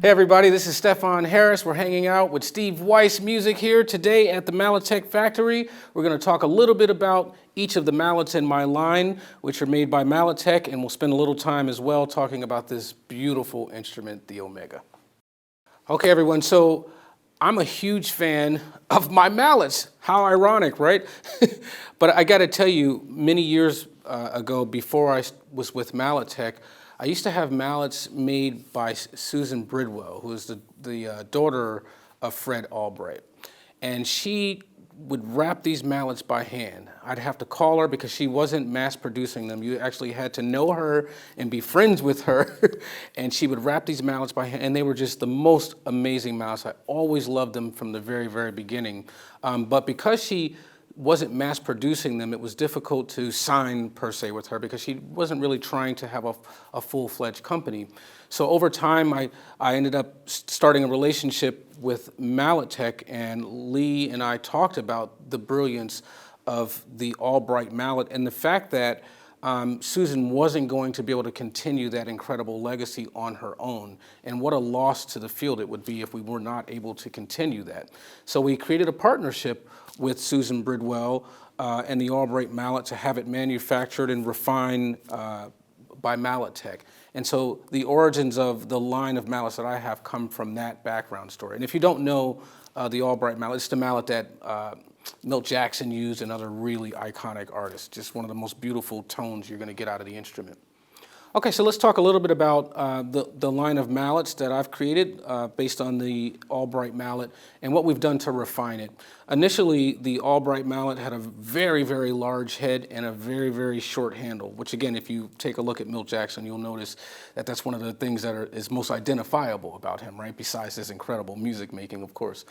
Hey everybody, this is Stefon Harris. We're hanging out with Steve Weiss Music here today at the Malletech Factory. We're going to talk a little bit about each of the mallets in my line, which are made by Malletech, and we'll spend a little time as well talking about this beautiful instrument, the Omega. Okay everyone, so I'm a huge fan of my mallets. How ironic, right? But I got to tell you, many years ago, before I was with Malletech, I used to have mallets made by Susan Bridwell, who is the daughter of Fred Albright. And she would wrap these mallets by hand. I'd have to call her because she wasn't mass producing them. You actually had to know her and be friends with her. And she would wrap these mallets by hand, and they were just the most amazing mallets. I always loved them from the very, very beginning. But because she wasn't mass producing them, it was difficult to sign per se with her because she wasn't really trying to have a full-fledged company. So over time, I ended up starting a relationship with Malletech, and Lee and I talked about the brilliance of the Albright mallet and the fact that Susan wasn't going to be able to continue that incredible legacy on her own. And what a loss to the field it would be if we were not able to continue that. So we created a partnership with Susan Bridwell and the Albright mallet to have it manufactured and refined by Malletech. And so the origins of the line of mallets that I have come from that background story. And if you don't know the Albright mallet, it's the mallet that Milt Jackson used and other really iconic artists. Just one of the most beautiful tones you're going to get out of the instrument. Okay, so let's talk a little bit about the line of mallets that I've created based on the Albright mallet and what we've done to refine it. Initially, the Albright mallet had a very, very large head and a very, very short handle, which again, if you take a look at Milt Jackson, you'll notice that that's one of the things that is most identifiable about him, right? Besides his incredible music making, of course.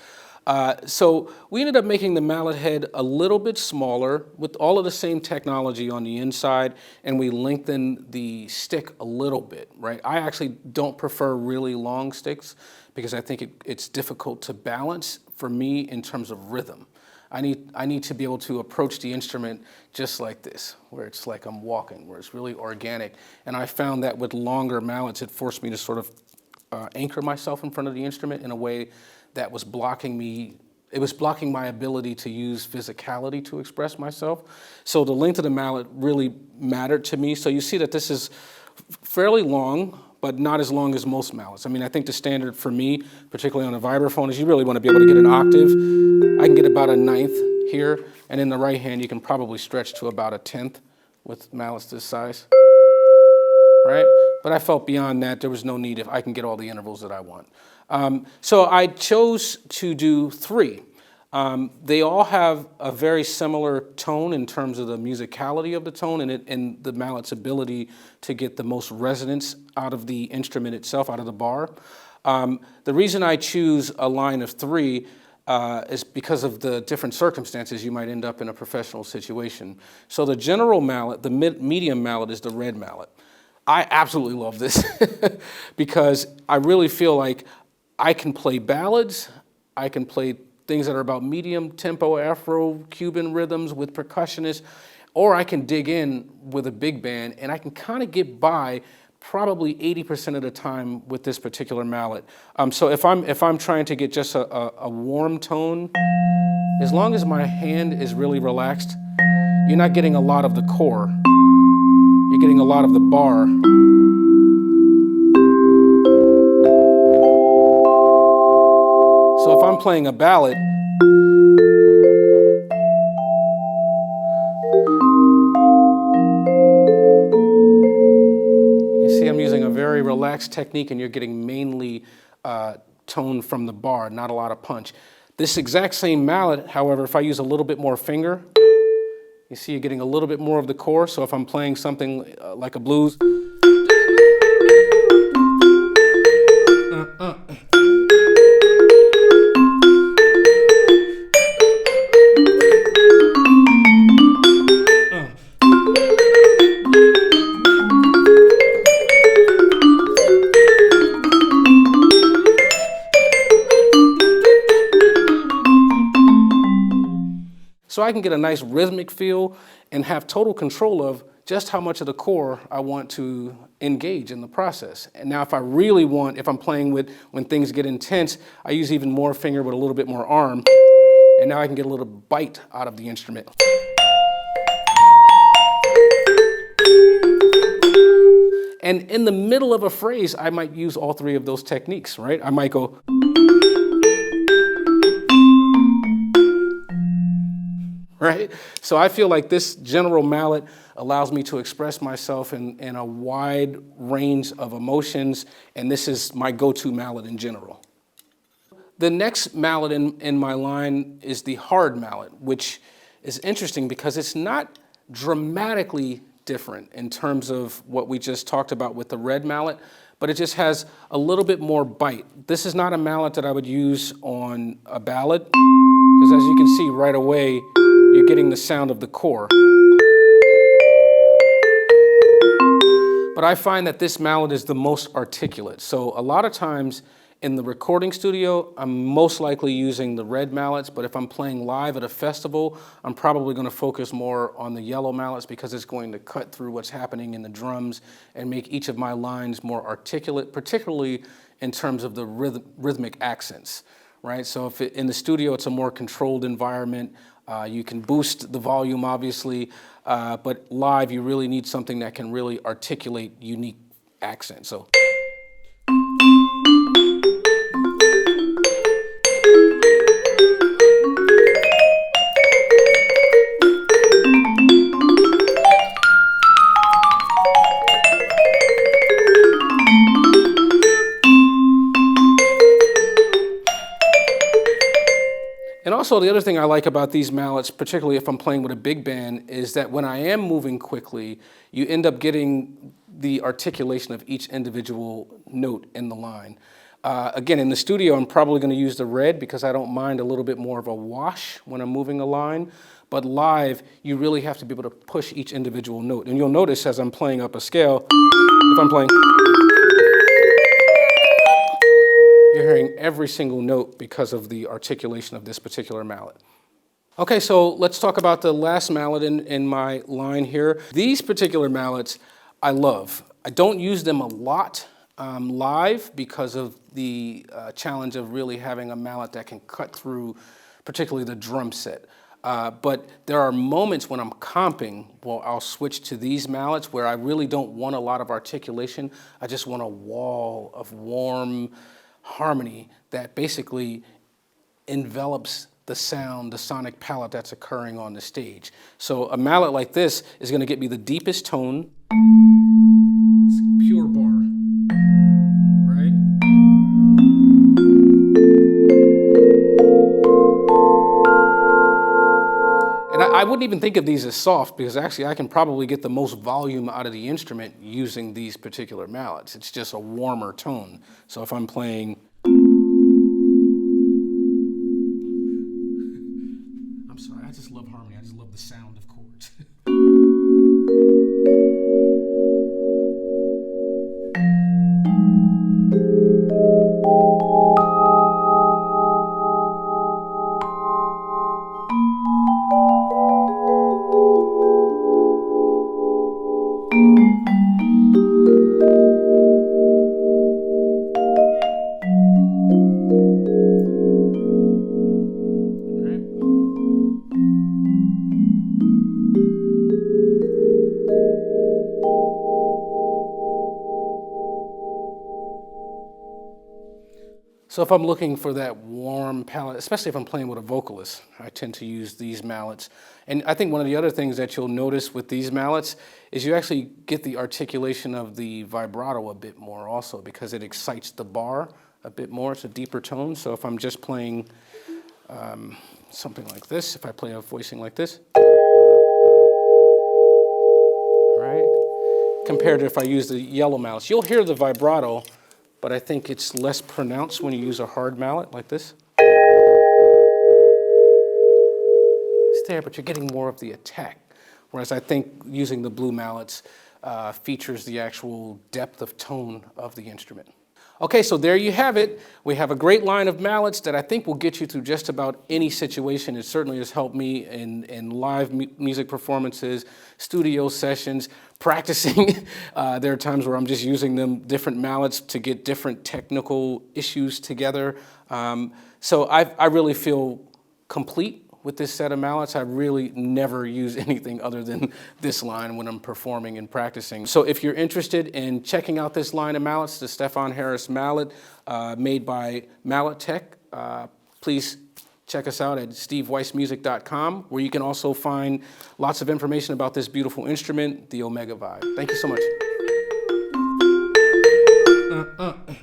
So we ended up making the mallet head a little bit smaller with all of the same technology on the inside, and we lengthened the stick a little bit, right? I actually don't prefer really long sticks because I think it's difficult to balance for me in terms of rhythm. I need to be able to approach the instrument just like this, where it's like I'm walking, where it's really organic. And I found that with longer mallets, it forced me to sort of anchor myself in front of the instrument in a way that was blocking me. It was blocking my ability to use physicality to express myself. So the length of the mallet really mattered to me. So you see that this is fairly long, but not as long as most mallets. I mean, I think the standard for me, particularly on a vibraphone, is you really want to be able to get an octave. I can get about a ninth here, and in the right hand, you can probably stretch to about a tenth with mallets this size, right? But I felt beyond that, there was no need if I can get all the intervals that I want. So I chose to do three. They all have a very similar tone in terms of the musicality of the tone and the mallet's ability to get the most resonance out of the instrument itself, out of the bar. The reason I choose a line of three is because of the different circumstances you might end up in a professional situation. So the general mallet, the medium mallet, is the red mallet. I absolutely love this because I really feel like I can play ballads, I can play things that are about medium tempo, Afro-Cuban rhythms with percussionists, or I can dig in with a big band, and I can kind of get by probably 80% of the time with this particular mallet. So if I'm trying to get just a warm tone, as long as my hand is really relaxed, you're not getting a lot of the core. You're getting a lot of the bar. So if I'm playing a ballad, you see I'm using a very relaxed technique and you're getting mainly tone from the bar, not a lot of punch. This exact same mallet, however, if I use a little bit more finger, you see you're getting a little bit more of the core. So if I'm playing something like a blues, so I can get a nice rhythmic feel and have total control of just how much of the core I want to engage in the process. And now if I really want, if I'm playing with, when things get intense, I use even more finger with a little bit more arm, and now I can get a little bite out of the instrument. And in the middle of a phrase, I might use all three of those techniques, right? I might go, right? So I feel like this general mallet allows me to express myself in a wide range of emotions, and this is my go-to mallet in general. The next mallet in my line is the hard mallet, which is interesting because it's not dramatically different in terms of what we just talked about with the red mallet, but it just has a little bit more bite. This is not a mallet that I would use on a ballad, because as you can see right away, you're getting the sound of the core. But I find that this mallet is the most articulate. So a lot of times in the recording studio, I'm most likely using the red mallets, but if I'm playing live at a festival, I'm probably going to focus more on the yellow mallets because it's going to cut through what's happening in the drums and make each of my lines more articulate, particularly in terms of the rhythmic accents, right? So if in the studio, it's a more controlled environment. You can boost the volume, obviously, but live, you really need something that can really articulate unique accents. So. And also the other thing I like about these mallets, particularly if I'm playing with a big band, is that when I am moving quickly, you end up getting the articulation of each individual note in the line. Again, in the studio, I'm probably going to use the red because I don't mind a little bit more of a wash when I'm moving a line. But live, you really have to be able to push each individual note. And you'll notice as I'm playing up a scale, if I'm playing, you're hearing every single note because of the articulation of this particular mallet. Okay, so let's talk about the last mallet in my line here. These particular mallets I love. I don't use them a lot live because of the challenge of really having a mallet that can cut through particularly the drum set. But there are moments when I'm comping, well, I'll switch to these mallets where I really don't want a lot of articulation. I just want a wall of warm harmony that basically envelops the sound, the sonic palette that's occurring on the stage. So a mallet like this is going to get me the deepest tone. It's pure bar, right? And I wouldn't even think of these as soft because actually I can probably get the most volume out of the instrument using these particular mallets. It's just a warmer tone. So if I'm playing, I'm sorry, I just love harmony. I just love the sound of chords. So if I'm looking for that warm palette, especially if I'm playing with a vocalist, I tend to use these mallets. And I think one of the other things that you'll notice with these mallets is you actually get the articulation of the vibrato a bit more also because it excites the bar a bit more. It's a deeper tone. So if I'm just playing something like this, if I play a voicing like this, right, compared to if I use the yellow mallets, you'll hear the vibrato, but I think it's less pronounced when you use a hard mallet like this. It's there, but you're getting more of the attack. Whereas I think using the blue mallets features the actual depth of tone of the instrument. Okay, so there you have it. We have a great line of mallets that I think will get you through just about any situation. It certainly has helped me in live music performances, studio sessions, practicing. There are times where I'm just using different mallets to get different technical issues together. So I really feel complete with this set of mallets. I really never use anything other than this line when I'm performing and practicing. So if you're interested in checking out this line of mallets, the Stefon Harris mallet made by Malletech, please check us out at steveweissmusic.com, where you can also find lots of information about this beautiful instrument, the Omega Vibe. Thank you so much.